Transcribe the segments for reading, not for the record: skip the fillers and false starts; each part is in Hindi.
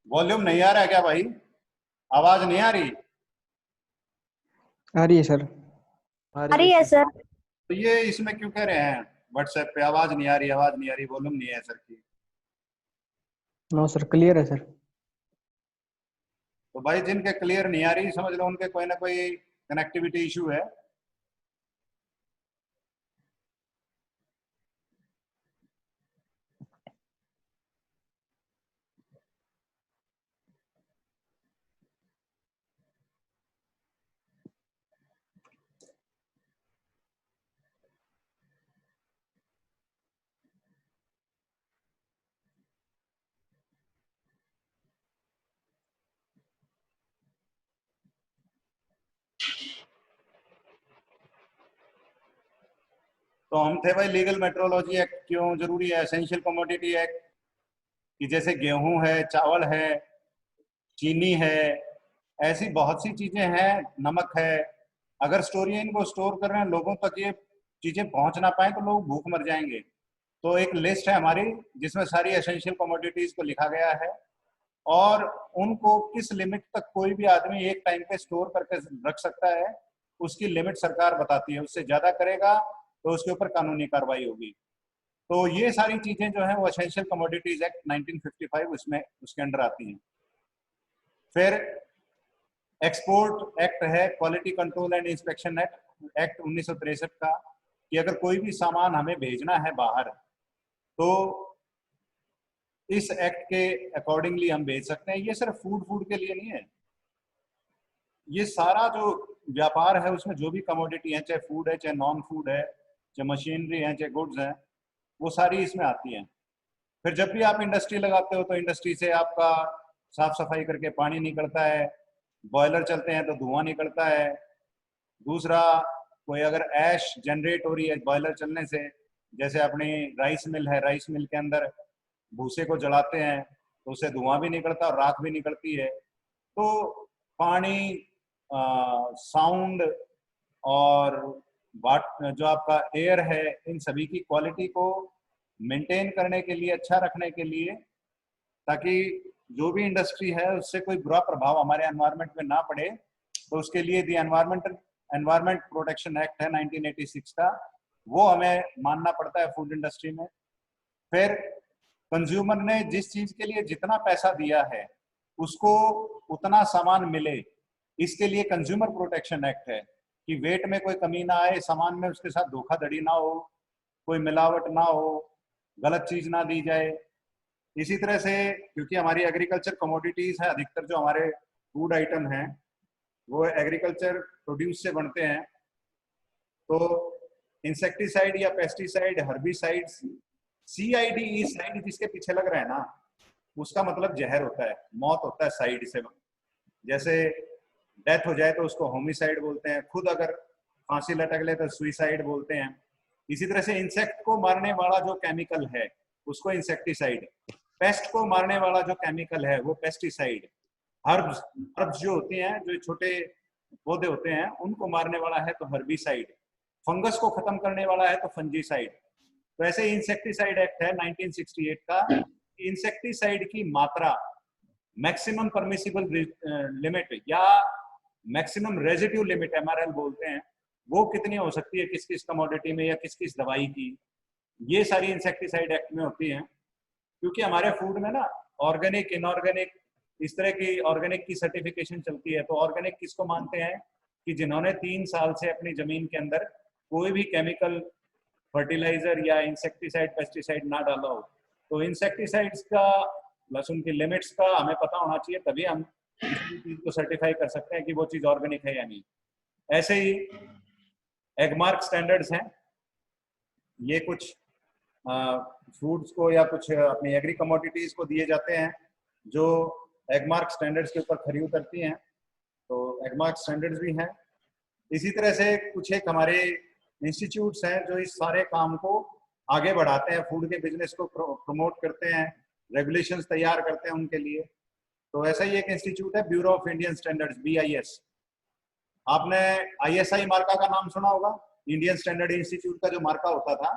वॉल्यूम नहीं आ रहा है क्या भाई? आवाज नहीं आ रही? आ रही है सर। आ आ रही है रही है सर। सर। तो ये इसमें क्यों कह रहे हैं व्हाट्सएप पे आवाज नहीं आ रही, आवाज नहीं आ रही, वॉल्यूम नहीं है सर की? नो सर, क्लियर है सर। तो भाई जिनके क्लियर नहीं आ रही समझ लो उनके कोई ना कोई कनेक्टिविटी इशू है। तो हम थे भाई लीगल मेट्रोलॉजी एक्ट क्यों जरूरी है, एसेंशियल कमोडिटी एक्ट, कि जैसे गेहूं है, चावल है, चीनी है, ऐसी बहुत सी चीजें हैं, नमक है। अगर स्टोरिया इनको स्टोर कर रहे हैं, लोगों तक ये चीजें पहुंच ना पाए तो लोग भूख मर जाएंगे। तो एक लिस्ट है हमारी जिसमें सारी एसेंशियल कमोडिटीज को लिखा गया है, और उनको किस लिमिट तक कोई भी आदमी एक टाइम पे स्टोर करके रख सकता है उसकी लिमिट सरकार बताती है। उससे ज्यादा करेगा तो उसके ऊपर कानूनी कार्रवाई होगी। तो ये सारी चीजें जो है वो एसेंशियल कमोडिटीज एक्ट 1955 उसमें उसके अंडर आती हैं। फिर एक्सपोर्ट एक्ट है, quality control and inspection act act 1963 का, कि अगर कोई भी सामान हमें भेजना है बाहर तो इस एक्ट के अकॉर्डिंगली हम भेज सकते हैं। ये सिर्फ फूड फूड के लिए नहीं है, ये सारा जो व्यापार है उसमें जो भी कमोडिटी है, चाहे फूड है, चाहे नॉन फूड है, चाहे मशीनरी है, चाहे गुड्स हैं, वो सारी इसमें आती हैं। फिर जब भी आप इंडस्ट्री लगाते हो तो इंडस्ट्री से आपका साफ सफाई करके पानी निकलता है, बॉयलर चलते हैं तो धुआं निकलता है। दूसरा, कोई अगर ऐश जनरेट हो रही है बॉयलर चलने से, जैसे अपनी राइस मिल है, राइस मिल के अंदर भूसे को जलाते हैं तो उससे धुआं भी निकलता है और राख भी निकलती है। तो पानी, साउंड और वाट जो आपका एयर है, इन सभी की क्वालिटी को मेंटेन करने के लिए, अच्छा रखने के लिए, ताकि जो भी इंडस्ट्री है उससे कोई बुरा प्रभाव हमारे एनवायरनमेंट में ना पड़े, तो उसके लिए दी एनवायरनमेंट प्रोटेक्शन एक्ट है 1986 का, वो हमें मानना पड़ता है फूड इंडस्ट्री में। फिर कंज्यूमर ने जिस चीज के लिए जितना पैसा दिया है उसको उतना सामान मिले, इसके लिए कंज्यूमर प्रोटेक्शन एक्ट है, कि वेट में कोई कमी ना आए, सामान में उसके साथ धोखाधड़ी ना हो, कोई मिलावट ना हो, गलत चीज ना दी जाए। इसी तरह से क्योंकि हमारी एग्रीकल्चर कमोडिटीज है, अधिकतर जो हमारे फूड आइटम हैं वो एग्रीकल्चर प्रोड्यूस से बनते हैं, तो इंसेक्टिसाइड या पेस्टिसाइड, हर्बिसाइड्स, CID ई साइड जिसके पीछे लग रहा है ना, उसका मतलब जहर होता है, मौत होता है साइड से। जैसे डेथ हो जाए तो उसको होमिसाइड बोलते हैं, खुद अगर फांसी लटक ले तो सुइसाइड बोलते हैं। इसी तरह से इंसेक्ट को मारने वाला जो केमिकल है उसको इंसेक्टिसाइड, पेस्ट को मारने वाला जो केमिकल है वो पेस्टिसाइड, हर्ब्स हर्ब्स जो होती हैं, जो छोटे पौधे होते हैं, उनको मारने वाला है तो हर्बिसाइड, फंगस को खत्म करने वाला है तो फंजीसाइड। तो ऐसे इंसेक्टिसाइड एक्ट है 1968 का, इंसेक्टिसाइड की मात्रा मैक्सिमम परमिसिबल लिमिट या मैक्सिमम रेजिड्यू लिमिट MRL बोलते हैं, वो कितनी हो सकती है किस किस कमोडिटी में या किस किस दवाई की, ये सारी इंसेक्टिसाइड एक्ट में होती हैं। क्योंकि हमारे फूड में ना ऑर्गेनिक, इनऑर्गेनिक, इस तरह की ऑर्गेनिक की सर्टिफिकेशन चलती है। तो ऑर्गेनिक किसको मानते हैं कि जिन्होंने 3 साल से अपनी जमीन के अंदर कोई भी केमिकल फर्टिलाइजर या इंसेक्टिसाइड पेस्टिसाइड ना डाला हो। तो इंसेक्टिसाइड्स का प्लस उनकी लिमिट्स का हमें पता होना चाहिए, तभी हम किसी चीज को सर्टिफाई कर सकते हैं कि वो चीज ऑर्गेनिक है या नहीं। ऐसे ही एगमार्क स्टैंडर्ड्स हैं, ये कुछ फूड्स को या कुछ अपनी एग्री कमोडिटीज को दिए जाते हैं जो एगमार्क स्टैंडर्ड्स के ऊपर खरी उतरती हैं। तो एगमार्क स्टैंडर्ड्स भी हैं। इसी तरह से कुछ एक हमारे इंस्टीट्यूट्स हैं जो इस सारे काम को आगे बढ़ाते हैं, फूड के बिजनेस को प्रमोट करते हैं, रेगुलेशंस तैयार करते हैं उनके लिए। तो ऐसा ही एक इंस्टीट्यूट है, bureau of Indian standards, BIS। आपने ISI मार्का का नाम सुना होगा, इंडियन स्टैंडर्ड इंस्टीट्यूट का जो मार्का होता था,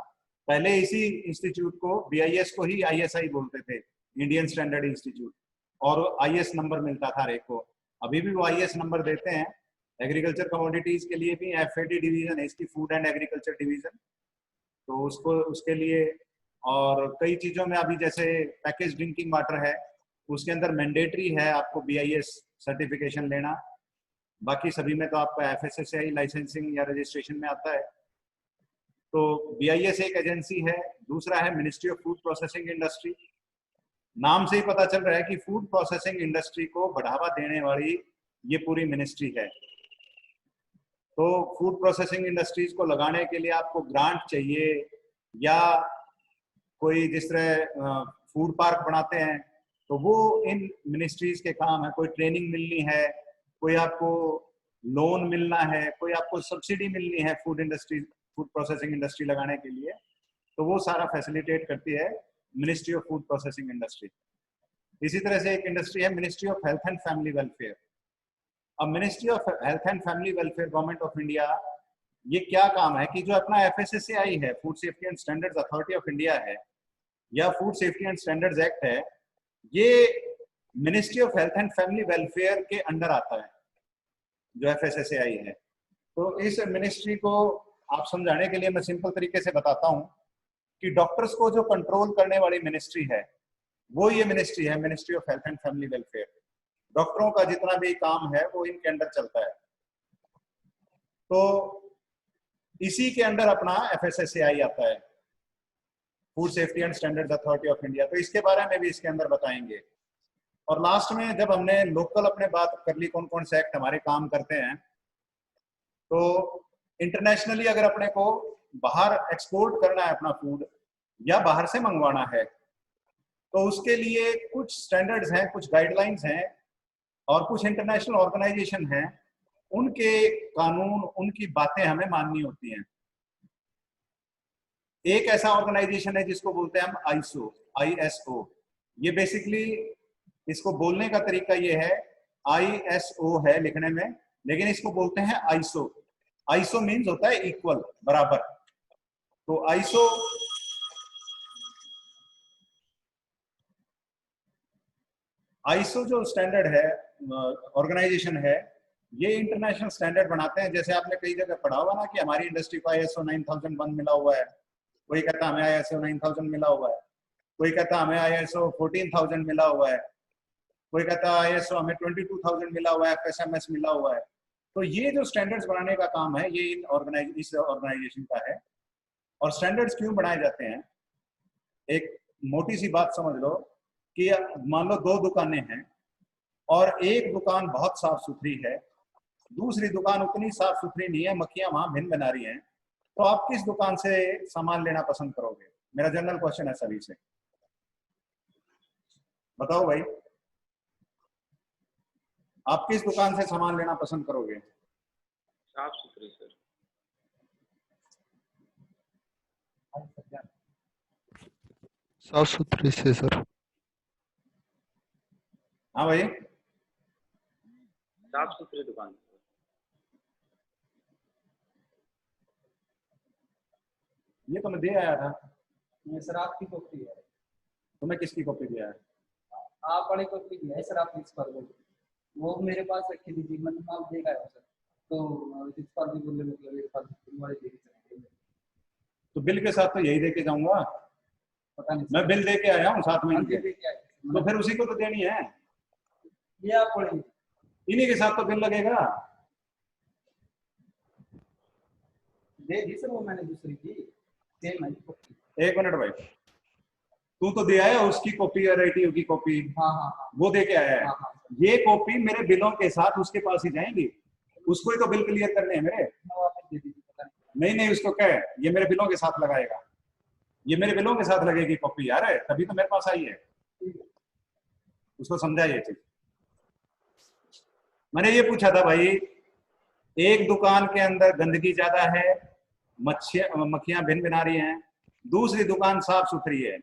पहले इसी इंस्टीट्यूट को, BIS को ही ISI बोलते थे, इंडियन स्टैंडर्ड इंस्टीट्यूट। और आईएस नंबर मिलता था हर एक को। अभी भी वो आईएस नंबर देते हैं। एग्रीकल्चर कमोडिटीज के लिए भी एफएडी डिवीजन है इसकी, फूड एंड एग्रीकल्चर डिवीजन, तो उसको उसके लिए। और कई चीजों में अभी जैसे पैकेज ड्रिंकिंग वाटर है, उसके अंदर मैंडेटरी है आपको बीआईएस सर्टिफिकेशन लेना। बाकी सभी में तो आपका एफएसएसएआई लाइसेंसिंग या रजिस्ट्रेशन में आता है। तो बीआईएस एक एजेंसी है। दूसरा है ministry of food processing industry. नाम से ही पता चल रहा है कि फूड प्रोसेसिंग इंडस्ट्री को बढ़ावा देने वाली ये पूरी मिनिस्ट्री है। तो फूड प्रोसेसिंग इंडस्ट्रीज को लगाने के लिए आपको ग्रांट चाहिए, या कोई जिस तरह फूड पार्क बनाते हैं तो वो इन मिनिस्ट्रीज के काम है। कोई ट्रेनिंग मिलनी है, कोई आपको लोन मिलना है, कोई आपको सब्सिडी मिलनी है food industry, food processing industry लगाने के लिए, तो वो सारा फैसिलिटेट करती है ministry of food processing industry. इसी तरह से एक इंडस्ट्री है ministry of health and family welfare. अब ministry of health and family welfare government of India, ये क्या काम है कि जो अपना एफएसएसएआई है, food safety and standards authority of India है, या food safety and standards act है, ये ministry of health and family welfare के अंडर आता है जो एफएसएसएआई है। तो इस मिनिस्ट्री को आप समझाने के लिए मैं सिंपल तरीके से बताता हूं कि डॉक्टर्स को जो कंट्रोल करने वाली मिनिस्ट्री है वो ये मिनिस्ट्री है, ministry of health and family welfare. डॉक्टरों का जितना भी काम है वो इनके अंडर चलता है। तो इसी के अंडर अपना एफएसएसएआई आता है, food safety and standards authority of India. तो इसके बारे में भी इसके अंदर बताएंगे। और लास्ट में जब हमने लोकल अपने बात कर ली कौन कौन से एक्ट हमारे काम करते हैं, तो इंटरनेशनली अगर अपने को बाहर एक्सपोर्ट करना है अपना फूड, या बाहर से मंगवाना है, तो उसके लिए कुछ स्टैंडर्ड्स हैं, कुछ गाइडलाइंस हैं, और कुछ इंटरनेशनल ऑर्गेनाइजेशन हैं, उनके कानून, उनकी बातें हमें माननी होती हैं। एक ऐसा ऑर्गेनाइजेशन है जिसको बोलते हैं हम आईएसओ। ये बेसिकली, इसको बोलने का तरीका ये है, आईएसओ है लिखने में, लेकिन इसको बोलते हैं आईसो। आईसो मीन्स होता है इक्वल, बराबर। तो आईसो जो स्टैंडर्ड है, ऑर्गेनाइजेशन है, ये इंटरनेशनल स्टैंडर्ड बनाते हैं। जैसे आपने कई जगह पढ़ा होगा ना कि हमारी इंडस्ट्री को ISO 9001 मिला हुआ है, कोई कहता हमें ISO 9000 मिला हुआ है, कोई कहता हमें ISO 14000 मिला हुआ है, कोई कहता ISO हमें 22000 मिला हुआ है, FSMS मिला हुआ है। तो ये जो स्टैंडर्ड्स बनाने का काम है, ये इस ऑर्गेनाइजेशन का है। और स्टैंडर्ड्स क्यों बनाए जाते हैं, एक मोटी सी बात समझ लो कि मान लो 2 दुकानें हैं, और एक दुकान बहुत साफ सुथरी है, दूसरी दुकान उतनी साफ सुथरी नहीं है, मक्खियां वहां भिन बना रही हैं, तो आप किस दुकान से सामान लेना पसंद करोगे? मेरा जनरल क्वेश्चन है सभी से, बताओ भाई, आप किस दुकान से सामान लेना पसंद करोगे? साफ सुथरी सर। साफ सुथरी से सर। हाँ भाई, साफ सुथरी दुकान। ये तो मैं दे आया था। ये सर आपकी कॉपी है। तुम्हें किसकी कॉपी दिया है? आप वाली कॉपी दिया है सर, आप इस पर वो मेरे पास रखी थी जी, मैंने आप देखा है सर, तो इस पर भी बोले मतलब एक पर वाले देखे चलेंगे। तो बिल के साथ तो यही दे के जाऊंगा, पता नहीं मैं बिल दे के आया हूँ साथ में हम इनके। दे के आए। तो फिर उसी को तो देनी है, ये आप पढ़ेंगे, इन्हीं के साथ तो बिल लगेगा। दे दी सर वो मैंने दूसरी की, सेम है कॉपी। एक मिनट भाई, तू तो दे आया उसकी कॉपी और ITO की कॉपी, हाँ हाँ हाँ वो दे के आया है। हाँ हाँ ये कॉपी मेरे बिलों के साथ उसके पास ही जाएंगी, उसको ही तो बिल क्लियर करने हैं मेरे। वो आपने दे दी, पता नहीं। नहीं, उसको क्या है, ये मेरे बिलों के साथ लगाएगा, ये मेरे बिलों के साथ लगेगी कॉपी यार, है तभी तो मेरे पास आई है। उसको समझा ये चीज। मैंने ये पूछा था भाई, एक दुकान के अंदर गंदगी ज्यादा है, मक्खियां भिन भिना रही हैं, दूसरी दुकान साफ सुथरी है,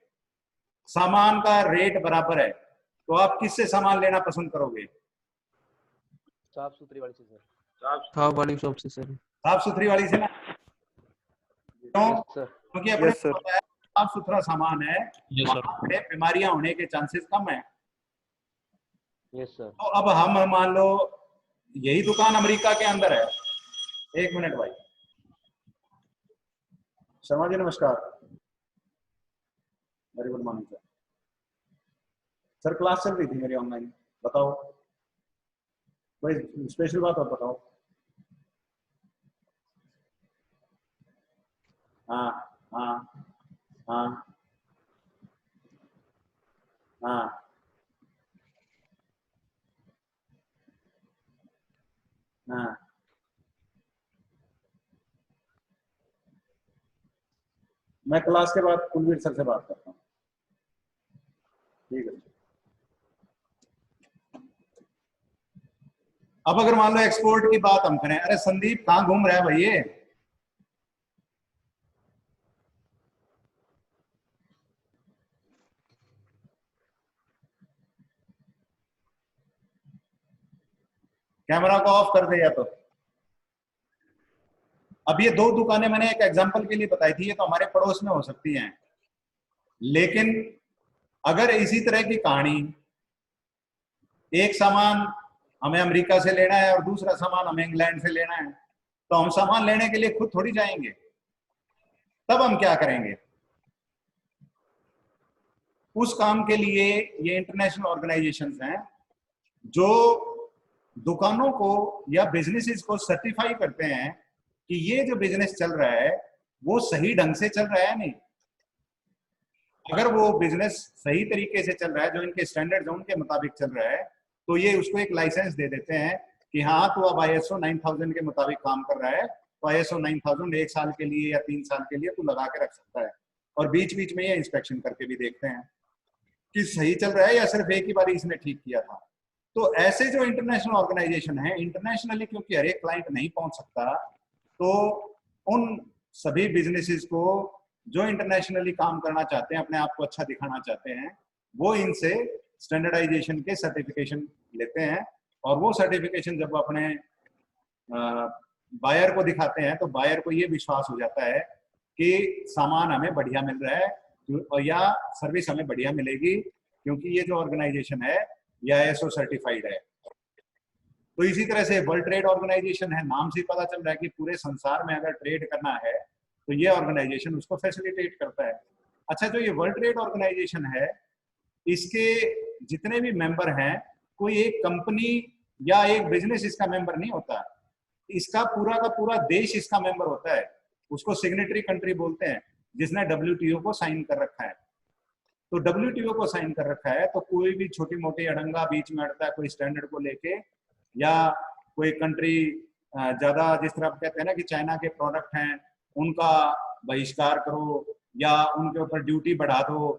सामान का रेट बराबर है, तो आप किससे सामान लेना पसंद करोगे? साफ सुथरी वाली से सर। साफ वाली शॉप से सर। साफ सुथरी वाली से ना, क्यों? सर क्योंकि अपने Yes, sir. को पता है साफ सुथरा सामान है, Yes, sir. वहां पे बीमारियां होने के चांसेस कम है। Yes sir. तो अब हम मान लो यही दुकान अमेरिका के अंदर है। एक मिनट भाई। शर्मा जी नमस्कार। Very good morning sir. Sir class चल रही थी मेरी ऑनलाइन, बताओ कोई स्पेशल बात हो बताओ। हाँ हाँ हाँ हाँ हाँ। मैं क्लास के बाद कुलवीर सर से बात करता हूँ, ठीक है। अब अगर मान लो एक्सपोर्ट की बात हम करें, अरे संदीप कहाँ घूम रहा है भाई ये? कैमरा को ऑफ कर दे या तो। अब ये दो दुकानें मैंने एक एग्जांपल के लिए बताई थी, ये तो हमारे पड़ोस में हो सकती हैं, लेकिन अगर इसी तरह की कहानी, एक सामान हमें अमेरिका से लेना है और दूसरा सामान हमें इंग्लैंड से लेना है, तो हम सामान लेने के लिए खुद थोड़ी जाएंगे, तब हम क्या करेंगे? उस काम के लिए ये इंटरनेशनल ऑर्गेनाइजेशंस हैं जो दुकानों को या बिजनेसेस को सर्टिफाई करते हैं कि ये जो बिजनेस चल रहा है वो सही ढंग से चल रहा है नहीं। अगर वो बिजनेस सही तरीके से चल रहा है, जो इनके स्टैंडर्ड्स हैं उनके मुताबिक चल रहा है, तो ये उसको एक लाइसेंस दे देते हैं कि हाँ तो अब ISO 9000 के मुताबिक काम कर रहा है, तो ISO 9000 1 साल के लिए या 3 साल के लिए तू लगा के रख सकता है। और बीच बीच में ये इंस्पेक्शन करके भी देखते हैं कि सही चल रहा है या सिर्फ एक ही बार इसने ठीक किया था। तो ऐसे जो इंटरनेशनल ऑर्गेनाइजेशन है, इंटरनेशनली क्योंकि हर एक क्लाइंट नहीं पहुंच सकता, तो उन सभी बिजनेसेस को जो इंटरनेशनली काम करना चाहते हैं, अपने आप को अच्छा दिखाना चाहते हैं, वो इनसे स्टैंडर्डाइजेशन के सर्टिफिकेशन लेते हैं। और वो सर्टिफिकेशन जब अपने बायर को दिखाते हैं तो बायर को ये विश्वास हो जाता है कि सामान हमें बढ़िया मिल रहा है या सर्विस हमें बढ़िया मिलेगी, क्योंकि ये जो ऑर्गेनाइजेशन है ये ISO सर्टिफाइड है। तो इसी तरह से वर्ल्ड ट्रेड ऑर्गेनाइजेशन है, नाम से पता चल रहा है कि पूरे संसार में अगर ट्रेड करना है तो ये ऑर्गेनाइजेशन उसको फैसिलिटेट करता है। अच्छा, जो ये वर्ल्ड ट्रेड ऑर्गेनाइजेशन है, इसके जितने भी मेंबर हैं, कोई एक कंपनी या एक बिजनेस इसका मेंबर नहीं होता, इसका पूरा का पूरा देश इसका मेंबर होता है। उसको सिग्नेटरी कंट्री बोलते हैं, जिसने WTO को साइन कर रखा है। तो WTO को साइन कर रखा है तो कोई भी छोटी मोटी अड़ंगा बीच में अड़ता है कोई स्टैंडर्ड को लेके, या कोई कंट्री ज्यादा, जिस तरह आप कहते हैं ना कि चाइना के प्रोडक्ट हैं उनका बहिष्कार करो या उनके ऊपर ड्यूटी बढ़ा दो,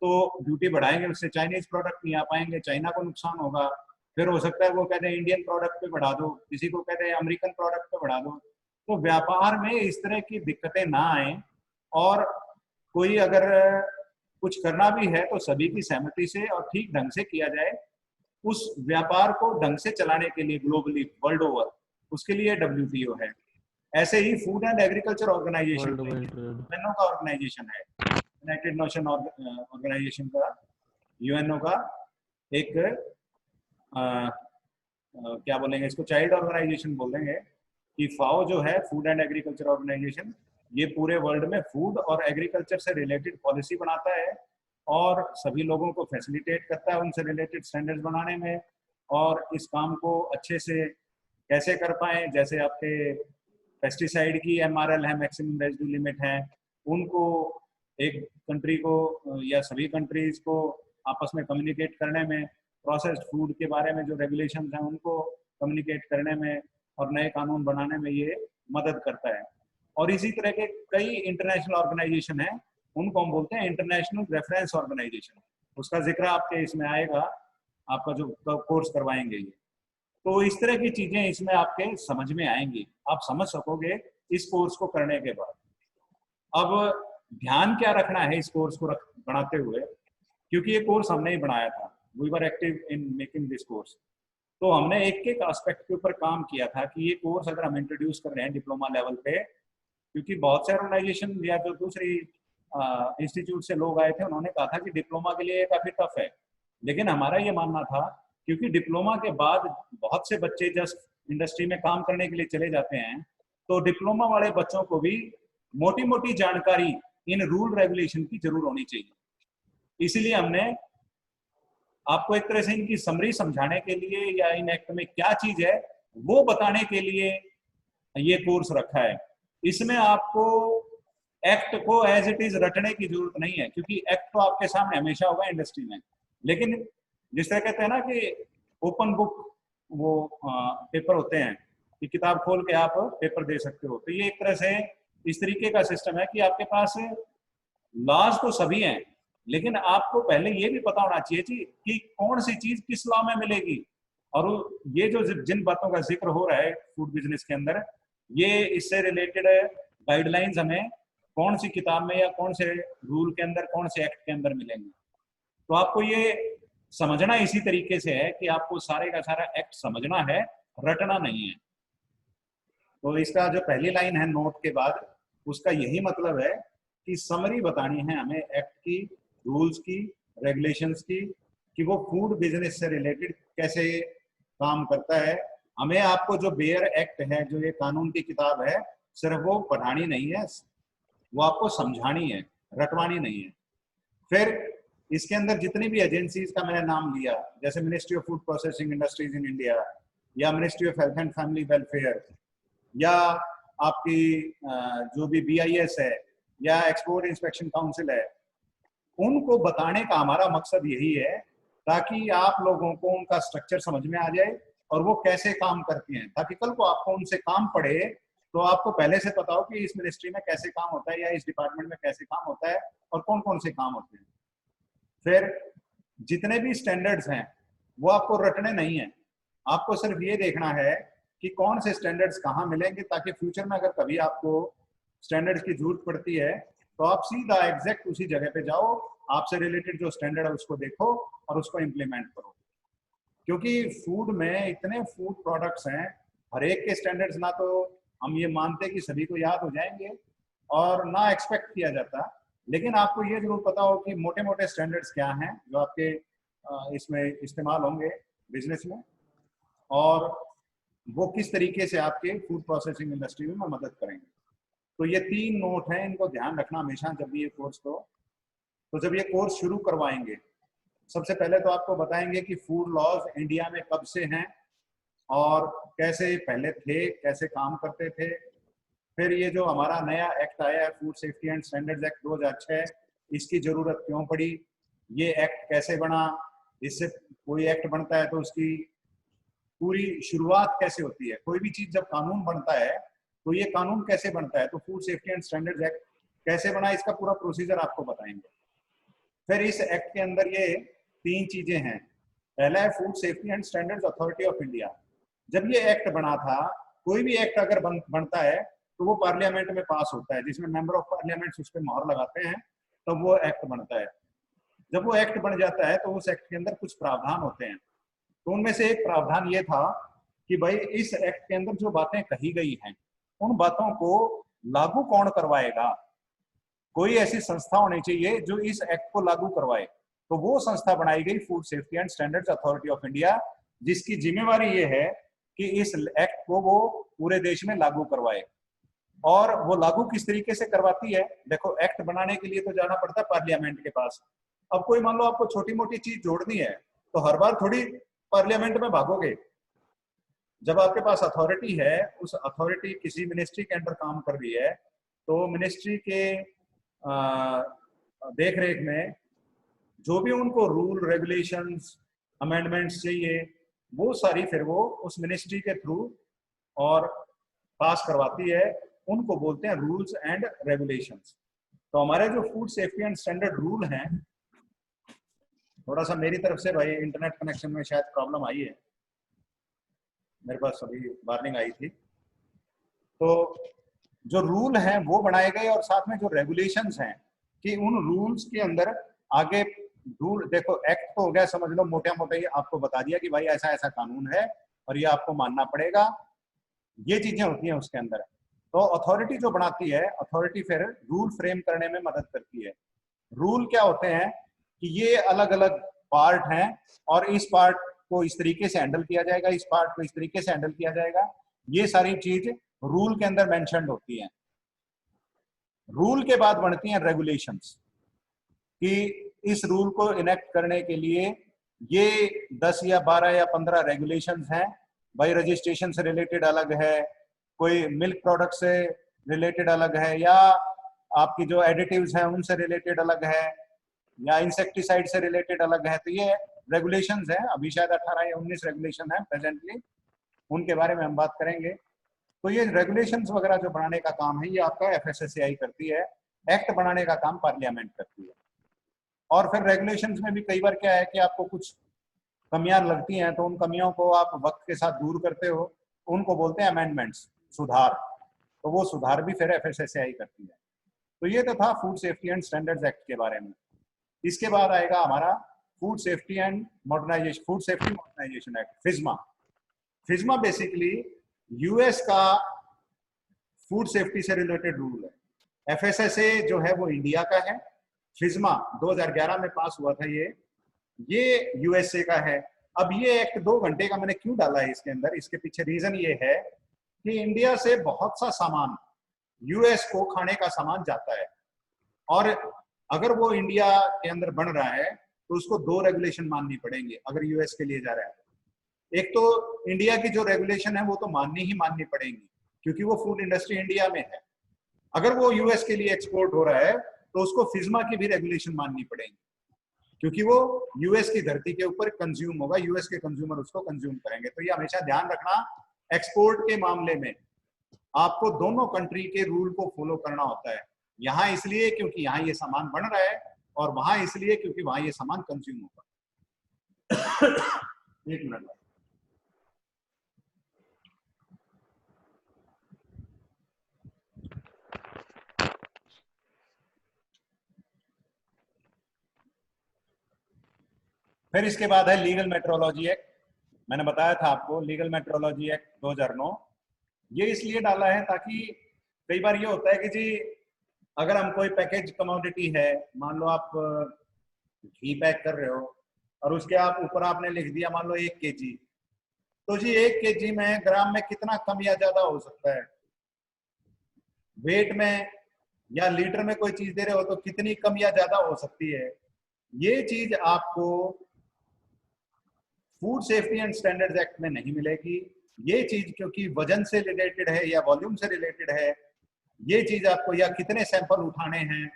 तो ड्यूटी बढ़ाएंगे उससे चाइनीज प्रोडक्ट नहीं आ पाएंगे, चाइना को नुकसान होगा। फिर हो सकता है वो कहते हैं इंडियन प्रोडक्ट पे बढ़ा दो, किसी को कहते हैं अमेरिकन प्रोडक्ट पे बढ़ा दो। तो व्यापार में इस तरह की दिक्कतें ना आए, और कोई अगर कुछ करना भी है तो सभी की सहमति से और ठीक ढंग से किया जाए। उस व्यापार को ढंग से चलाने के लिए ग्लोबली वर्ल्ड ओवर, उसके लिए WTO है। ऐसे ही food and agriculture organisation UNO का ऑर्गेनाइजेशन है, यूनाइटेड नेशन ऑर्गेनाइजेशन का, यूएनओ का एक क्या बोलेंगे इसको, चाइल्ड ऑर्गेनाइजेशन बोलेंगे। कि FAO जो है, फूड एंड एग्रीकल्चर ऑर्गेनाइजेशन, ये पूरे वर्ल्ड में फूड और एग्रीकल्चर से रिलेटेड पॉलिसी बनाता है और सभी लोगों को फैसिलिटेट करता है उनसे रिलेटेड स्टैंडर्ड्स बनाने में, और इस काम को अच्छे से कैसे कर पाए। जैसे आपके पेस्टिसाइड की MRL है, मैक्सिमम रेजिड्यू लिमिट है, उनको एक कंट्री को या सभी कंट्रीज को आपस में कम्युनिकेट करने में, प्रोसेस्ड फूड के बारे में जो रेगुलेशंस हैं उनको कम्युनिकेट करने में और नए कानून बनाने में ये मदद करता है। और इसी तरह के कई इंटरनेशनल ऑर्गेनाइजेशन हैं, उनको हम बोलते हैं इंटरनेशनल रेफरेंस ऑर्गेनाइजेशन। उसका जिक्र आपके इसमें आएगा, आपका जो कोर्स करवाएंगे ये। तो इस तरह की चीजें इसमें आपके समझ में आएंगी, आप समझ सकोगे इस कोर्स को करने के बाद। अब ध्यान क्या रखना है इस कोर्स को बनाते हुए, क्योंकि ये कोर्स हमने ही बनाया था, we were active in making this course. तो हमने एक एक एस्पेक्ट के ऊपर काम किया था कि ये कोर्स अगर हम इंट्रोड्यूस कर रहे हैं डिप्लोमा लेवल पे, क्योंकि बहुत से ऑर्गेनाइजेशन या जो दूसरी इंस्टीट्यूट से लोग आए थे, उन्होंने कहा था कि डिप्लोमा के लिए काफी टफ है, लेकिन हमारा ये मानना था क्योंकि डिप्लोमा के बाद बहुत से बच्चे जस्ट इंडस्ट्री में काम करने के लिए चले जाते हैं, तो डिप्लोमा वाले बच्चों को भी मोटी मोटी जानकारी इन रूल रेगुलेशन की जरूर होनी चाहिए। इसीलिए हमने आपको एक तरह से इनकी समरी समझाने के लिए या इन एक्ट में क्या चीज है वो बताने के लिए ये कोर्स रखा है। इसमें आपको एक्ट को एज इट इज रटने की जरूरत नहीं है, क्योंकि एक्ट तो आपके सामने हमेशा होगा इंडस्ट्री में। लेकिन जिस तरह कहते हैं ना कि ओपन बुक वो पेपर होते हैं कि किताब खोल के आप पेपर दे सकते हो, तो ये एक तरह से इस तरीके का सिस्टम है कि आपके पास लॉज तो सभी हैं, लेकिन आपको पहले ये भी पता होना चाहिए कि कौन सी चीज किस लॉ में मिलेगी। और ये जो जिन बातों का जिक्र हो रहा है फूड बिजनेस के अंदर, ये इससे रिलेटेड गाइडलाइंस हमें कौन सी किताब में या कौन से रूल के अंदर, कौन से एक्ट के अंदर मिलेंगे। तो आपको ये समझना इसी तरीके से है कि आपको सारे का सारा एक्ट समझना है, रटना नहीं है। तो इसका जो पहली लाइन है नोट के बाद, उसका यही मतलब है कि समरी बतानी है हमें एक्ट की, रूल्स की, रेगुलेशंस की, कि वो फूड बिजनेस से रिलेटेड कैसे काम करता है। हमें आपको जो बेयर एक्ट है, जो ये कानून की किताब है, सिर्फ वो पढ़ानी नहीं है, वो आपको समझानी है, रटवानी नहीं है। फिर इसके अंदर जितनी भी एजेंसीज का मैंने नाम लिया, जैसे ministry of food processing industries in India, या ministry of health and family welfare, या आपकी जो भी BIS है या एक्सपोर्ट इंस्पेक्शन काउंसिल है, उनको बताने का हमारा मकसद यही है ताकि आप लोगों को उनका स्ट्रक्चर समझ में आ जाए और वो कैसे काम करती हैं, ताकि कल को आपको उनसे काम पड़े तो आपको पहले से पता हो कि इस मिनिस्ट्री में कैसे काम होता है या इस डिपार्टमेंट में कैसे काम होता है और कौन कौन से काम होते हैं। फिर जितने भी स्टैंडर्ड्स हैं वो आपको रटने नहीं है, आपको सिर्फ ये देखना है कि कौन से स्टैंडर्ड्स कहाँ मिलेंगे, ताकि फ्यूचर में अगर कभी आपको स्टैंडर्ड्स की जरूरत पड़ती है तो आप सीधा एग्जैक्ट उसी जगह पे जाओ, आपसे रिलेटेड जो स्टैंडर्ड है उसको देखो और उसको इम्प्लीमेंट करो। क्योंकि फूड में इतने फूड प्रोडक्ट्स हैं, हर एक के स्टैंडर्ड्स ना तो हम ये मानते कि सभी को याद हो जाएंगे और ना एक्सपेक्ट किया जाता, लेकिन आपको ये जरूर पता हो कि मोटे मोटे स्टैंडर्ड्स क्या हैं जो आपके इसमें इस्तेमाल होंगे बिजनेस में, और वो किस तरीके से आपके फूड प्रोसेसिंग इंडस्ट्री में मदद करेंगे। तो ये 3 नोट हैं, इनको ध्यान रखना हमेशा जब भी ये कोर्स को, तो जब ये कोर्स शुरू करवाएंगे सबसे पहले तो आपको बताएंगे कि फूड लॉज इंडिया में कब से हैं और कैसे पहले थे, कैसे काम करते थे। फिर ये जो हमारा नया एक्ट आया है food safety and standards act 2006, इसकी जरूरत क्यों पड़ी, ये एक्ट कैसे बना, इससे कोई एक्ट बनता है तो उसकी पूरी शुरुआत कैसे होती है, कोई भी चीज जब कानून बनता है तो ये कानून कैसे बनता है, तो food safety and standards act कैसे बना, इसका पूरा प्रोसीजर आपको बताएंगे। फिर इस एक्ट के अंदर ये 3 चीजें हैं। पहला है food safety and standards authority of India. जब ये एक्ट बना था, कोई भी एक्ट अगर बनता है तो वो पार्लियामेंट में पास होता है, जिसमें मेंबर ऑफ पार्लियामेंट उस पर मोहर लगाते हैं, तब तो वो एक्ट बनता है। जब वो एक्ट बन जाता है तो उस एक्ट के अंदर कुछ प्रावधान होते हैं, तो उनमें से एक प्रावधान ये था कि भाई इस एक्ट के अंदर जो बातें कही गई हैं उन बातों को लागू कौन करवाएगा, कोई ऐसी संस्था होनी चाहिए जो इस एक्ट को लागू करवाए। तो वो संस्था बनाई गई food safety and standards authority of India, जिसकी जिम्मेवारी ये है कि इस एक्ट को वो पूरे देश में लागू करवाए। और वो लागू किस तरीके से करवाती है, देखो एक्ट बनाने के लिए तो जाना पड़ता है पार्लियामेंट के पास। अब कोई मान लो आपको छोटी मोटी चीज जोड़नी है तो हर बार थोड़ी पार्लियामेंट में भागोगे। जब आपके पास अथॉरिटी है, उस अथॉरिटी किसी मिनिस्ट्री के अंडर काम कर रही है, तो मिनिस्ट्री के देख रेख में जो भी उनको रूल रेगुलेशंस अमेंडमेंट्स चाहिए वो सारी फिर वो उस मिनिस्ट्री के थ्रू और पास करवाती है, उनको बोलते हैं रूल्स एंड रेगुलेशंस। तो हमारे जो food safety and standard rule हैं, थोड़ा सा मेरी तरफ से भाई इंटरनेट कनेक्शन में शायद प्रॉब्लम आई है, मेरे पास अभी वार्निंग आई थी। तो जो रूल हैं वो बनाए गए और साथ में जो रेगुलेशंस हैं कि उन रूल्स के अंदर आगे रूल, देखो एक्ट तो हो गया समझ लो मोटा मोटा ही आपको बता दिया कि भाई ऐसा ऐसा कानून है और ये आपको मानना पड़ेगा, ये चीजें होती हैं उसके अंदर। तो अथॉरिटी जो बनाती है, अथॉरिटी फिर रूल फ्रेम करने में मदद करती है। रूल क्या होते हैं कि ये अलग अलग पार्ट हैं और इस पार्ट को इस तरीके से हैंडल किया जाएगा, इस पार्ट को इस तरीके से हैंडल किया जाएगा, ये सारी चीज रूल के अंदर मेंशन होती है। रूल के बाद बनती हैं रेगुलेशंस कि इस रूल को इनेक्ट करने के लिए ये 10 या 12 या 15 रेगुलेशंस हैं। भाई रजिस्ट्रेशन से रिलेटेड अलग है, कोई मिल्क प्रोडक्ट से रिलेटेड अलग है, या आपकी जो एडिटिव्स हैं उनसे रिलेटेड अलग है, या इंसेक्टिसाइड से रिलेटेड अलग है। तो ये रेगुलेशंस हैं, अभी शायद 18 या 19 रेगुलेशन है प्रेजेंटली, उनके बारे में हम बात करेंगे। तो ये रेगुलेशंस वगैरह जो बनाने का काम है ये आपका FSSAI करती है, एक्ट बनाने का काम पार्लियामेंट करती है। और फिर रेगुलेशंस में भी कई बार क्या है कि आपको कुछ कमियां लगती हैं, तो उन कमियों को आप वक्त के साथ दूर करते हो, उनको बोलते हैं अमेंडमेंट्स, सुधार। तो वो सुधार भी फिर FSSAI करती है। तो ये तो था food safety and standards act के बारे में। इसके बाद आएगा हमारा food safety and modernisation, food safety modernisation act, FSMA. FSMA basically US का फूड सेफ्टी से रिलेटेड रूल है। FSSA जो है वो इंडिया का है, फिस्मा 2011 में पास हुआ था, ये यूएसए का है। अब ये एक्ट 2 घंटे का मैंने क्यों डाला है इसके अंदर, इसके पीछे रीजन ये है कि इंडिया से बहुत सा सामान यूएस को खाने का सामान जाता है, और अगर वो इंडिया के अंदर बन रहा है तो उसको 2 रेगुलेशन माननी पड़ेंगे अगर यूएस के लिए जा रहा है। एक तो इंडिया की जो रेगुलेशन है वो तो माननी पड़ेंगी क्योंकि वो फूड इंडस्ट्री इंडिया में है। अगर वो यूएस के लिए एक्सपोर्ट हो रहा है तो उसको फिस्मा की भी रेगुलेशन माननी पड़ेगी क्योंकि वो यूएस की धरती के ऊपर कंज्यूम होगा, यूएस के कंज्यूमर उसको कंज्यूम करेंगे। तो ये हमेशा ध्यान रखना, एक्सपोर्ट के मामले में आपको दोनों कंट्री के रूल को फॉलो करना होता है। यहाँ इसलिए क्योंकि यहाँ ये सामान बन रहा है, और वहां इसलिए क्योंकि वहां ये सामान कंज्यूम होगा। एक मिनट। फिर इसके बाद है लीगल मेट्रोलॉजी एक्ट। मैंने बताया था आपको लीगल मेट्रोलॉजी एक्ट 2009। ये इसलिए डाला है ताकि कई बार ये होता है कि जी अगर हम कोई पैकेज कमोडिटी है, मान लो आप घी पैक कर रहे हो और उसके आप ऊपर आपने लिख दिया मान लो 1 kg, तो जी 1 kg में ग्राम में कितना कम या ज्यादा हो सकता है, वेट में या लीटर में कोई चीज दे रहे हो तो कितनी कम या ज्यादा हो सकती है, ये चीज आपको food safety and standards act में नहीं मिलेगी। ये चीज क्योंकि वजन से रिलेटेड है या वॉल्यूम से रिलेटेड है, ये चीज आपको, या कितने सैंपल उठाने हैं,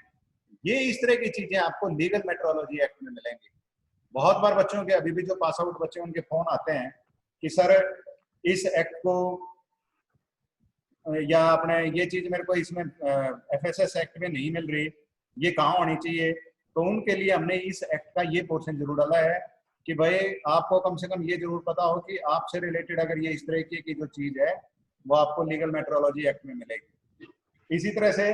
ये इस तरह की चीजें आपको लीगल मेट्रोलॉजी एक्ट में मिलेंगी। बहुत बार बच्चों के, अभी भी जो पास आउट बच्चे उनके फोन आते हैं कि सर इस एक्ट को या अपने ये चीज मेरे को इसमें FSS एक्ट में नहीं मिल रही, ये कहाँ होनी चाहिए। तो उनके लिए हमने इस एक्ट का ये पोर्शन जरूर डाला है कि भाई आपको कम से कम ये जरूर पता हो कि आपसे रिलेटेड अगर ये इस तरह की जो चीज है वो आपको लीगल मेट्रोलॉजी एक्ट में मिलेगी। इसी तरह से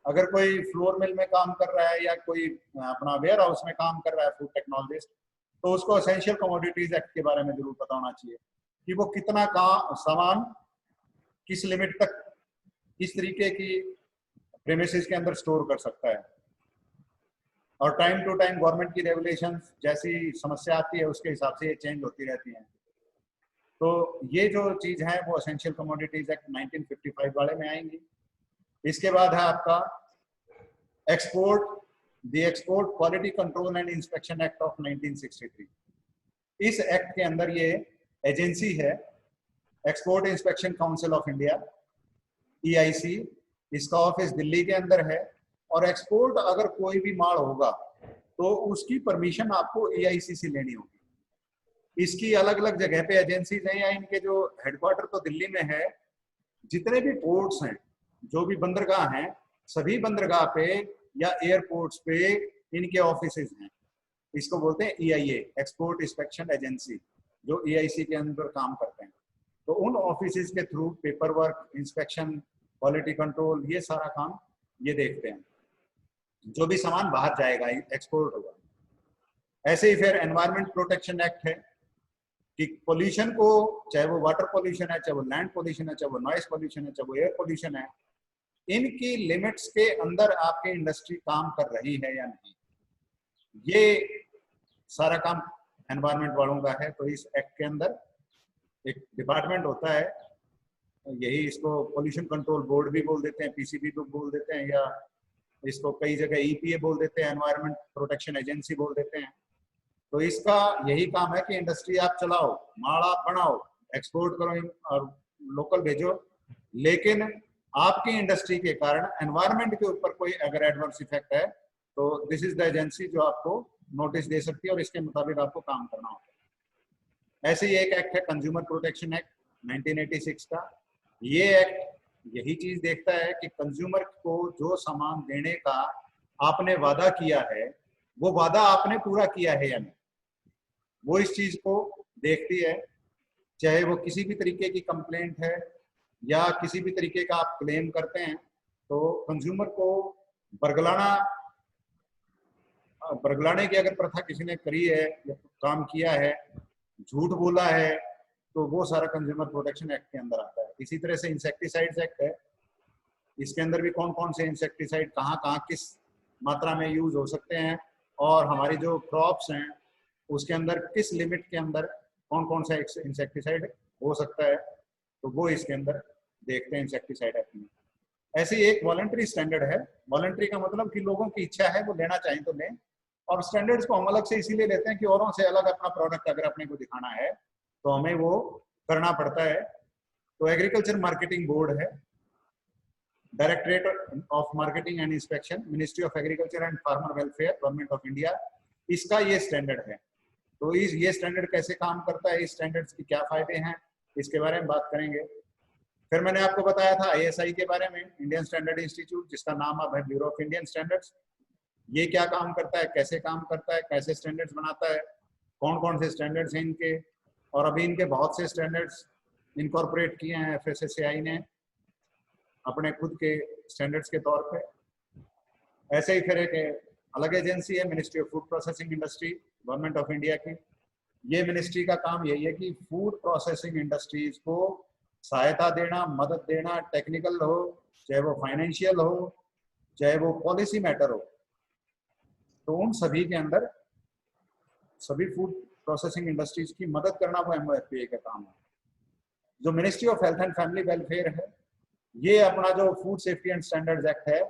अगर कोई फ्लोर मिल में काम कर रहा है या कोई अपना वेयर हाउस में काम कर रहा है फूड टेक्नोलॉजिस्ट, तो उसको एसेंशियल कमोडिटीज एक्ट के बारे में जरूर पता होना चाहिए कि वो कितना सामान किस लिमिट तक किस तरीके की प्रेमिसेस के अंदर स्टोर कर सकता है। और टाइम टू टाइम गवर्नमेंट की रेगुलेशंस जैसी समस्या आती है उसके हिसाब से ये चेंज होती रहती हैं। तो ये जो चीज है वो एसेंशियल कमोडिटीज एक्ट 1955 वाले में आएंगी। इसके बाद है आपका the export quality control and inspection act of 1963। इस एक्ट के अंदर ये एजेंसी है export inspection council of India, EIC। इसका ऑफिस दिल्ली के अंदर है, और एक्सपोर्ट अगर कोई भी माल होगा तो उसकी परमिशन आपको EIC से लेनी होगी। इसकी अलग अलग जगह पे एजेंसीज हैं या इनके जो हेडक्वार्टर तो दिल्ली में है, जितने भी पोर्ट्स हैं, जो भी बंदरगाह हैं, सभी बंदरगाह पे या एयरपोर्ट्स पे इनके ऑफिसेज हैं। इसको बोलते हैं EIA, एक्सपोर्ट इंस्पेक्शन एजेंसी, जो EIC के अंदर काम करते हैं। तो उन ऑफिसेज के through paper work, inspection, quality control, ये सारा काम ये देखते हैं। जो भी सामान बाहर जाएगा एक्सपोर्ट होगा। ऐसे ही फिर एनवायरमेंट प्रोटेक्शन एक्ट है कि पोल्यूशन को, चाहे वो वाटर पोल्यूशन है, चाहे वो लैंड पोल्यूशन है, चाहे वो नॉइस पोल्यूशन है, चाहे वो एयर पोल्यूशन है, इनकी लिमिट्स के अंदर आपकी इंडस्ट्री काम कर रही है या नहीं, ये सारा काम एनवायरनमेंट वालों का है। तो इस एक्ट के अंदर एक डिपार्टमेंट होता है, यही इसको पोल्यूशन कंट्रोल बोर्ड भी बोल देते हैं, पीसीबी भी बोल देते हैं, या इसको कई जगह ईपीए बोल देते हैं, एनवायरनमेंट प्रोटेक्शन एजेंसी बोल देते हैं। तो इसका यही काम है कि इंडस्ट्री आप चलाओ, माल आप बनाओ, एक्सपोर्ट करो और लोकल भेजो, लेकिन आपकी इंडस्ट्री के कारण एनवायरनमेंट के ऊपर कोई अगर एडवर्स इफेक्ट है तो दिस इज द एजेंसी जो आपको नोटिस दे सकती है और इसके मुताबिक आपको काम करना होगा। ऐसे ही एक एक्ट है कंज्यूमर प्रोटेक्शन एक्ट 1986 का। ये एक्ट यही चीज देखता है कि कंज्यूमर को जो सामान देने का आपने वादा किया है वो वादा आपने पूरा किया है या नहीं, वो इस चीज को देखती है। चाहे वो किसी भी तरीके की कंप्लेंट है या किसी भी तरीके का आप क्लेम करते हैं, तो कंज्यूमर को बरगलाने की अगर प्रथा किसी ने करी है या काम किया है, झूठ बोला है, तो वो सारा कंज्यूमर प्रोटेक्शन एक्ट के अंदर आता है। इसी तरह से इंसेक्टिसाइड्स एक्ट है, इसके अंदर भी कौन कौन से इंसेक्टिसाइड कहाँ कहाँ किस मात्रा में यूज हो सकते हैं और हमारी जो क्रॉप्स हैं उसके अंदर किस लिमिट के अंदर कौन कौन सा इंसेक्टिसाइड हो सकता है, तो वो इसके अंदर देखते हैं इंसेक्टिसाइड एक्ट में। ऐसे ही एक वॉलंटरी स्टैंडर्ड है। वॉलंटरी का मतलब कि लोगों की इच्छा है, वो लेना चाहें तो लें, और स्टैंडर्ड्स को हम अलग से इसीलिए लेते हैं कि औरों से अलग अपना प्रोडक्ट अगर अपने को दिखाना है तो हमें वो करना पड़ता है। तो एग्रीकल्चर मार्केटिंग बोर्ड है, directorate of marketing and inspection, ministry of agriculture and farmer welfare, government of India, इसका ये स्टैंडर्ड है। तो ये स्टैंडर्ड कैसे काम करता है, इस स्टैंडर्ड्स की क्या फायदे हैं, इसके बारे में बात करेंगे। फिर मैंने आपको बताया था ISI के बारे में, इंडियन स्टैंडर्ड इंस्टीट्यूट, जिसका नाम अब है ब्यूरो ऑफ इंडियन स्टैंडर्ड्स। ये क्या काम करता है, कैसे काम करता है, कैसे स्टैंडर्ड्स बनाता है, कौन कौन से स्टैंडर्ड्स हैं इनके, और अभी इनके बहुत से स्टैंडर्ड्स इनकॉर्पोरेट किए हैं FSSAI ने अपने खुद के स्टैंडर्ड्स के तौर पे। ऐसे ही फिर एक अलग एजेंसी है, ministry of food processing industry, government of India की। ये मिनिस्ट्री का काम यही है कि फूड प्रोसेसिंग इंडस्ट्रीज को सहायता देना, मदद देना, टेक्निकल हो, चाहे वो फाइनेंशियल हो, चाहे वो पॉलिसी मैटर हो, तो उन सभी के अंदर सभी फूड प्रोसेसिंग इंडस्ट्रीज की मदद करना वो MOFPA का काम है। जो ministry of health and family welfare है, ये अपना जो food safety and standards act है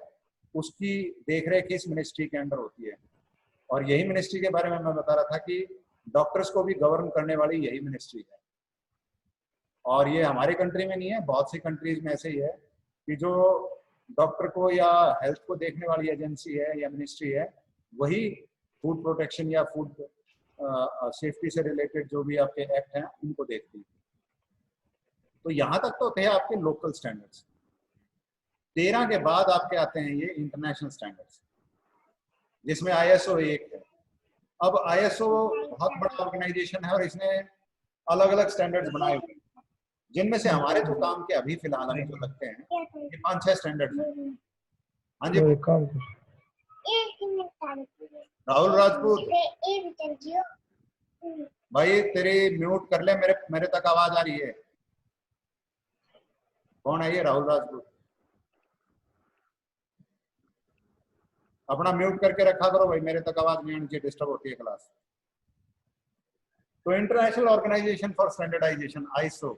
उसकी देखरेख इस मिनिस्ट्री के अंदर होती है। और यही मिनिस्ट्री के बारे में मैं बता रहा था कि डॉक्टर्स को भी गवर्न करने वाली यही मिनिस्ट्री है। और ये हमारी कंट्री में नहीं है, बहुत सी कंट्रीज में ऐसे ही है कि जो डॉक्टर को या हेल्थ को देखने वाली एजेंसी है या मिनिस्ट्री है, वही फूड प्रोटेक्शन या फूड सेफ्टी से रिलेटेड जो भी आपके एक्ट हैं उनको देखती है। तो यहाँ तक तो थे आपके लोकल स्टैंडर्ड्स। 13 के बाद आपके आते हैं ये इंटरनेशनल स्टैंडर्ड्स, जिसमें ISO 1 है। अब ISO बहुत बड़ा ऑर्गेनाइजेशन है और इसने अलग अलग स्टैंडर्ड्स बनाए हुए हैं, जिनमें से हमारे जो काम के अभी फिलहाल हमें जो लगते हैं ये 5-6 स्टैंडर्ड्स हैं। हाँ जी राहुल राजपूत भाई, तेरी म्यूट कर ले, मेरे तक आवाज आ रही है। कौन है ये राहुल राजपूत? अपना म्यूट करके रखा करो भाई, मेरे तक आवाज नहीं आनी चाहिए, डिस्टर्ब होती है क्लास। तो international organisation for standardisation ISO,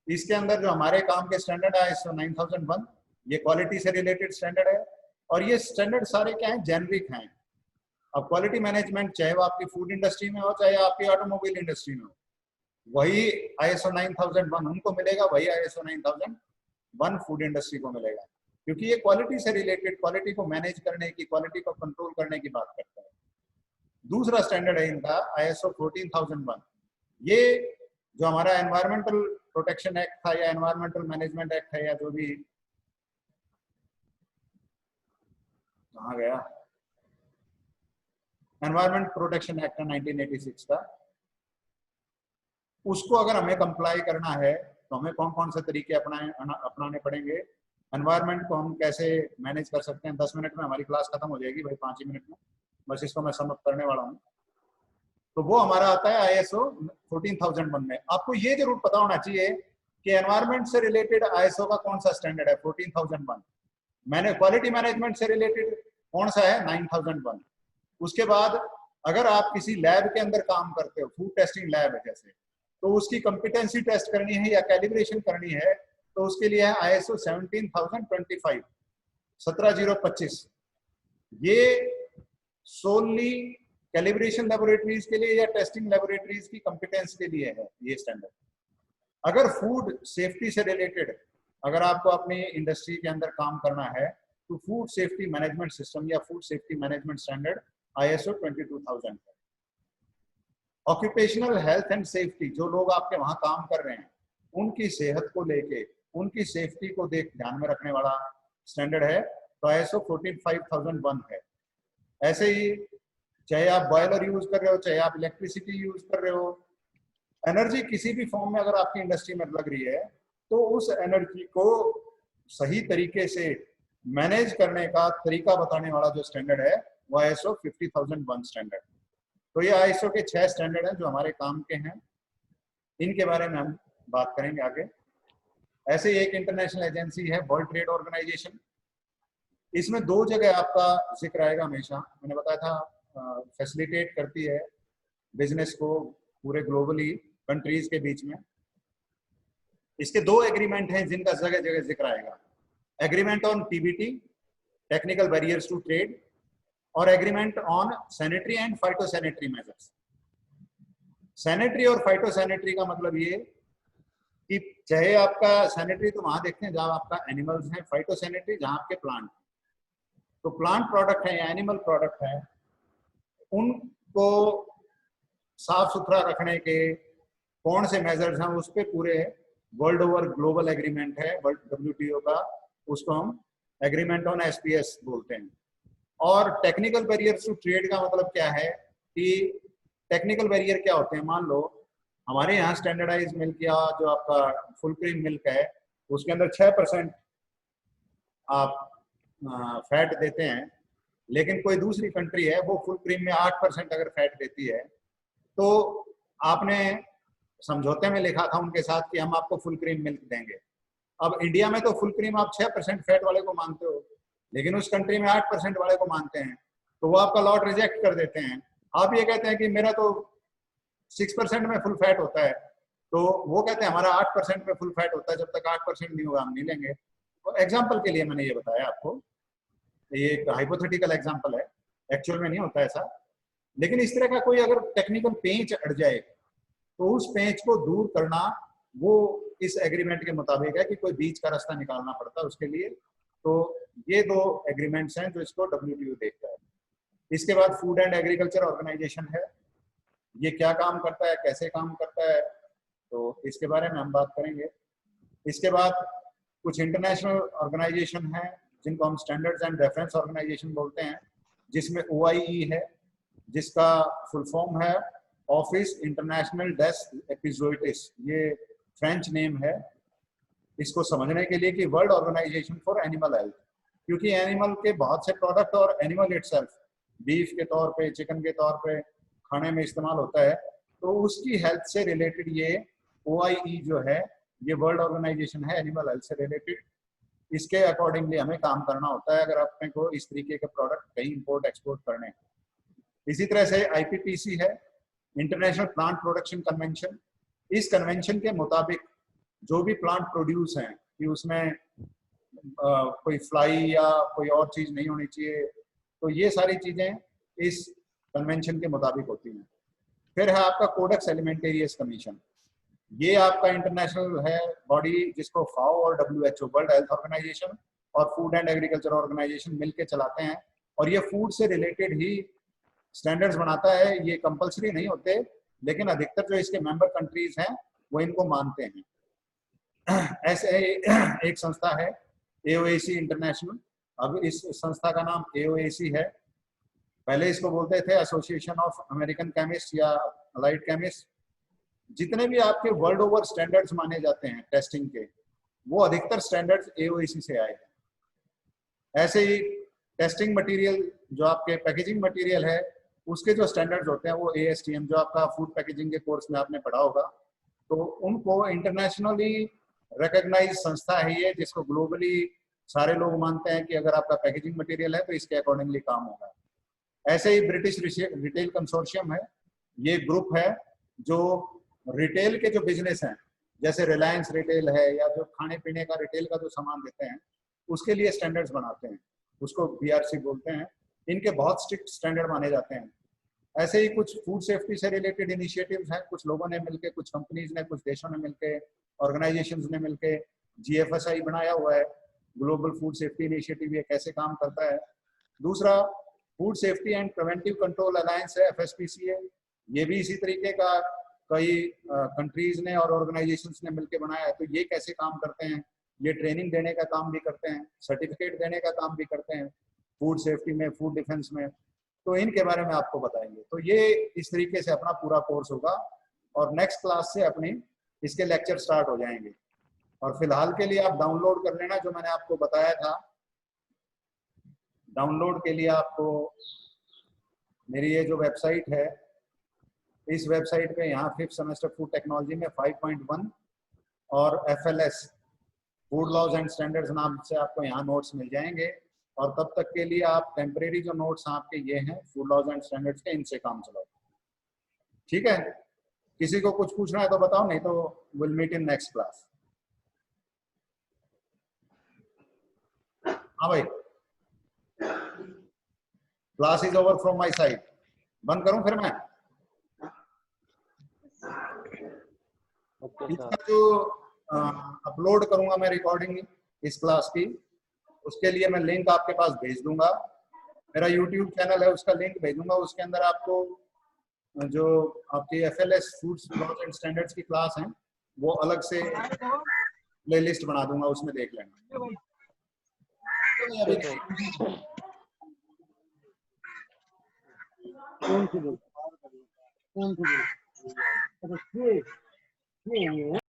इसके अंदर जो हमारे काम के स्टैंडर्ड है ISO 9001, ये क्वालिटी से रिलेटेड स्टैंडर्ड है। और ये स्टैंडर्ड सारे क्या हैं, जेनरिक हैं। अब क्वालिटी मैनेजमेंट चाहे वो आपकी फूड इंडस्ट्री में हो चाहे आपकी ऑटोमोबाइल इंडस्ट्री में हो, वही ISO 9001 उनको मिलेगा, वही ISO 9001 फूड इंडस्ट्री को मिलेगा, क्योंकि ये क्वालिटी से रिलेटेड, क्वालिटी को मैनेज करने की, क्वालिटी को कंट्रोल करने की बात करता है। दूसरा स्टैंडर्ड है इनका ISO 14001। ये जो हमारा एनवायरमेंटल प्रोटेक्शन एक्ट था या एनवायरमेंटल मैनेजमेंट एक्ट है या जो भी, कहाँ गया, एनवायरमेंट प्रोटेक्शन एक्ट है 1986 का, उसको अगर हमें कंप्लाई करना है तो हमें कौन कौन से तरीके अपनाने पड़ेंगे, एनवायरमेंट को हम कैसे मैनेज कर सकते हैं। 10 मिनट में हमारी क्लास खत्म हो जाएगी भाई, 5 ही मिनट में, बस इसको मैं समअप करने वाला हूँ। तो वो हमारा आता है ISO 14001 में। आपको ये जरूर पता होना चाहिए कि एनवायरमेंट से रिलेटेड ISO का कौन सा स्टैंडर्ड है 14001, मैंने क्वालिटी मैनेजमेंट से रिलेटेड कौन सा है 9001, उसके बाद अगर आप किसी लैब के अंदर काम करते हो, फूड टेस्टिंग लैब है जैसे, तो उसकी कंपिटेंसी टेस्ट करनी है या कैलिब्रेशन करनी है, तो उसके लिए है ISO 17025 17025। ये सोनली कैलिब्रेशन लेबोरेटरीज के लिए या टेस्टिंग लेबोरेटरीज की कंपिटेंस के लिए है ये स्टैंडर्ड। अगर फूड सेफ्टी से रिलेटेड अगर आपको अपनी इंडस्ट्री के अंदर काम करना है तो फूड सेफ्टी मैनेजमेंट सिस्टम या food safety management standard ISO 22000 है। ऑक्यूपेशनल हेल्थ एंड सेफ्टी, जो लोग आपके वहां काम कर रहे हैं उनकी सेहत को लेके, उनकी सेफ्टी को ध्यान में रखने वाला स्टैंडर्ड है, तो ISO 14001 है। ऐसे ही चाहे आप बॉयलर यूज कर रहे हो, चाहे आप इलेक्ट्रिसिटी यूज कर रहे हो, एनर्जी किसी भी फॉर्म में अगर आपकी इंडस्ट्री में लग रही है तो उस एनर्जी को सही तरीके से मैनेज करने का तरीका बताने वाला जो स्टैंडर्ड है वो ISO 50001 स्टैंडर्ड। तो ये ISO के 6 स्टैंडर्ड हैं जो हमारे काम के हैं, इनके बारे में हम बात करेंगे आगे। ऐसे ही एक इंटरनेशनल एजेंसी है वर्ल्ड ट्रेड ऑर्गेनाइजेशन, इसमें 2 जगह आपका जिक्र आएगा हमेशा। मैंने बताया था फैसिलिटेट करती है बिजनेस को पूरे ग्लोबली कंट्रीज के बीच में। इसके 2 एग्रीमेंट हैं जिनका जगह जगह जिक्र आएगा, agreement on TBT technical barriers to trade और agreement on sanitary and phytosanitary measures. Sanitary और फाइटोसैनिटरी का मतलब ये कि चाहे आपका सैनिटरी तो वहां देखते हैं जहां आपका एनिमल्स हैं, फाइटोसैनिटरी जहां आपके प्लांट, तो प्लांट प्रोडक्ट है या एनिमल प्रोडक्ट है, उनको साफ सुथरा रखने के कौन से मेजर्स हैं उस पर पूरे वर्ल्ड ओवर ग्लोबल एग्रीमेंट है वर्ल्ड WTO का, उसको हम एग्रीमेंट ऑन SPS बोलते हैं। और टेक्निकल बैरियर्स टू ट्रेड का मतलब क्या है कि टेक्निकल बैरियर क्या होते हैं, मान लो हमारे यहाँ स्टैंडर्डाइज मिल्क या जो आपका फुल क्रीम मिल्क है उसके अंदर 6% आप फैट देते हैं, लेकिन कोई दूसरी कंट्री है वो फुल क्रीम में 8% अगर फैट देती है, तो आपने समझौते में लिखा था उनके साथ कि हम आपको फुल क्रीम मिल्क देंगे। अब इंडिया में तो फुल क्रीम आप 6% फैट वाले को मानते हो, लेकिन उस कंट्री में 8% वाले को मानते हैं, तो वो आपका लॉट रिजेक्ट कर देते हैं। आप ये कहते हैं कि मेरा तो 6% में फुल फैट होता है, तो वो कहते हैं हमारा 8% में फुल फैट होता है, जब तक 8% नहीं होगा हम नहीं लेंगे। तो एग्जाम्पल के लिए मैंने ये बताया आपको, ये एक हाइपोथेटिकल एग्जाम्पल है, एक्चुअल में नहीं होता ऐसा। लेकिन इस तरह का कोई अगर टेक्निकल पेंच अड़ जाए तो उस पेंच को दूर करना वो इस एग्रीमेंट के मुताबिक है कि कोई बीच का रास्ता निकालना पड़ता है उसके लिए। तो ये 2 एग्रीमेंट्स हैं जो इसको WTO देखता है। इसके बाद फूड एंड एग्रीकल्चर ऑर्गेनाइजेशन है, ये क्या काम करता है, कैसे काम करता है, तो इसके बारे में हम बात करेंगे। इसके बाद कुछ इंटरनेशनल ऑर्गेनाइजेशन हैं जिनको हम स्टैंडर्ड्स एंड रेफरेंस ऑर्गेनाइजेशन बोलते हैं, जिसमें OIE है जिसका फुल फॉर्म है ऑफिस इंटरनेशनल डेस्क एपिजोइटिस, ये फ्रेंच नेम है इसको समझने के लिए कि World Organisation for Animal Health, क्योंकि एनिमल के बहुत से प्रोडक्ट और एनिमल इटसेल्फ बीफ के तौर पे, चिकन के तौर पे खाने में इस्तेमाल होता है, तो उसकी हेल्थ से रिलेटेड ये OIE जो है ये वर्ल्ड ऑर्गेनाइजेशन है एनिमल हेल्थ से रिलेटेड। इसके अकॉर्डिंगली हमें काम करना होता है अगर अपने को इस तरीके के प्रोडक्ट कहीं इंपोर्ट एक्सपोर्ट करने हैं। इसी तरह से IPPC है, इंटरनेशनल प्लांट प्रोडक्शन कन्वेंशन। इस कन्वेंशन के मुताबिक जो भी प्लांट प्रोड्यूस हैं कि उसमें कोई फ्लाई या कोई और चीज़ नहीं होनी चाहिए, तो ये सारी चीज़ें इस कन्वेंशन के मुताबिक होती हैं। फिर है आपका कोडेक्स एलिमेंटेरियस कमीशन, ये आपका इंटरनेशनल है बॉडी जिसको FAO और WHO वर्ल्ड हेल्थ ऑर्गेनाइजेशन और फूड एंड एग्रीकल्चर ऑर्गेनाइजेशन मिलकर चलाते हैं, और ये फूड से रिलेटेड ही स्टैंडर्ड्स बनाता है। ये कंपलसरी नहीं होते, लेकिन अधिकतर जो इसके मेंबर कंट्रीज हैं वो इनको मानते हैं। ऐसे एक संस्था है AOAC इंटरनेशनल, अब इस संस्था का नाम AOAC है, पहले इसको बोलते थे एसोसिएशन ऑफ अमेरिकन केमिस्ट या अलाइड केमिस्ट। जितने भी आपके वर्ल्ड ओवर स्टैंडर्ड्स माने जाते हैं टेस्टिंग के, वो अधिकतर स्टैंडर्ड्स AOAC से आए हैं। ऐसे ही टेस्टिंग मटेरियल जो आपके पैकेजिंग मटेरियल है उसके जो स्टैंडर्ड्स होते हैं वो ASTM जो आपका फूड पैकेजिंग के कोर्स में आपने पढ़ा होगा, तो उनको इंटरनेशनली रिकॉग्नाइज संस्था है ये, जिसको ग्लोबली सारे लोग मानते हैं कि अगर आपका पैकेजिंग मटेरियल है तो इसके अकॉर्डिंगली काम होगा। ऐसे ही ब्रिटिश रिटेल कंसोर्शियम है, ये ग्रुप है जो रिटेल के जो बिजनेस हैं, जैसे रिलायंस रिटेल है या जो खाने पीने का रिटेल का जो सामान देते हैं, उसके लिए स्टैंडर्ड्स बनाते हैं, उसको BRC बोलते हैं। इनके बहुत स्ट्रिक्ट स्टैंडर्ड माने जाते हैं। ऐसे ही कुछ फूड सेफ्टी से रिलेटेड इनिशिएटिव्स हैं, कुछ लोगों ने मिलकर, कुछ कंपनीज ने, कुछ देशों ने मिलकर, ऑर्गेनाइजेशंस ने मिलकर GFSI बनाया हुआ है, ग्लोबल फूड सेफ्टी इनिशिएटिव। ये कैसे काम करता है? दूसरा food safety and preventive control alliance है, FSPCA। ये भी इसी तरीके का कई कंट्रीज ने और ऑर्गेनाइजेशंस ने मिलकर बनाया है। तो ये कैसे काम करते हैं? ये ट्रेनिंग देने का काम भी करते हैं, सर्टिफिकेट देने का काम भी करते हैं फूड सेफ्टी में, फूड डिफेंस में। तो इनके बारे में आपको बताएंगे। तो ये इस तरीके से अपना पूरा कोर्स होगा और नेक्स्ट क्लास से अपनी इसके लेक्चर स्टार्ट हो जाएंगे। और फिलहाल के लिए आप डाउनलोड कर लेना जो मैंने आपको बताया था। डाउनलोड के लिए आपको मेरी ये जो वेबसाइट है, इस वेबसाइट पे यहाँ 5th सेमेस्टर फूड टेक्नोलॉजी में 5.1 और FLS food laws and standards नाम से आपको यहाँ नोट्स मिल जाएंगे। और तब तक के लिए आप टेम्परेरी जो नोट्स आपके ये हैं फूड लॉज एंड स्टैंडर्ड्स के, इनसे काम चलाओ। ठीक है? किसी को कुछ पूछना है तो बताओ, नहीं तो will meet in next class. हाँ भाई, class is over from my side. बंद करूं फिर मैं? ओके इसका सर। जो अपलोड करूंगा मैं रिकॉर्डिंग इस क्लास की, उसके लिए मैं लिंक आपके पास भेज दूंगा। मेरा YouTube चैनल है, उसका लिंक भेजूंगा। उसके अंदर आपको जो आपकी FLS food laws and standards की क्लास है, वो अलग से प्लेलिस्ट बना दूंगा, उसमें देख लेना। कौन सी बोल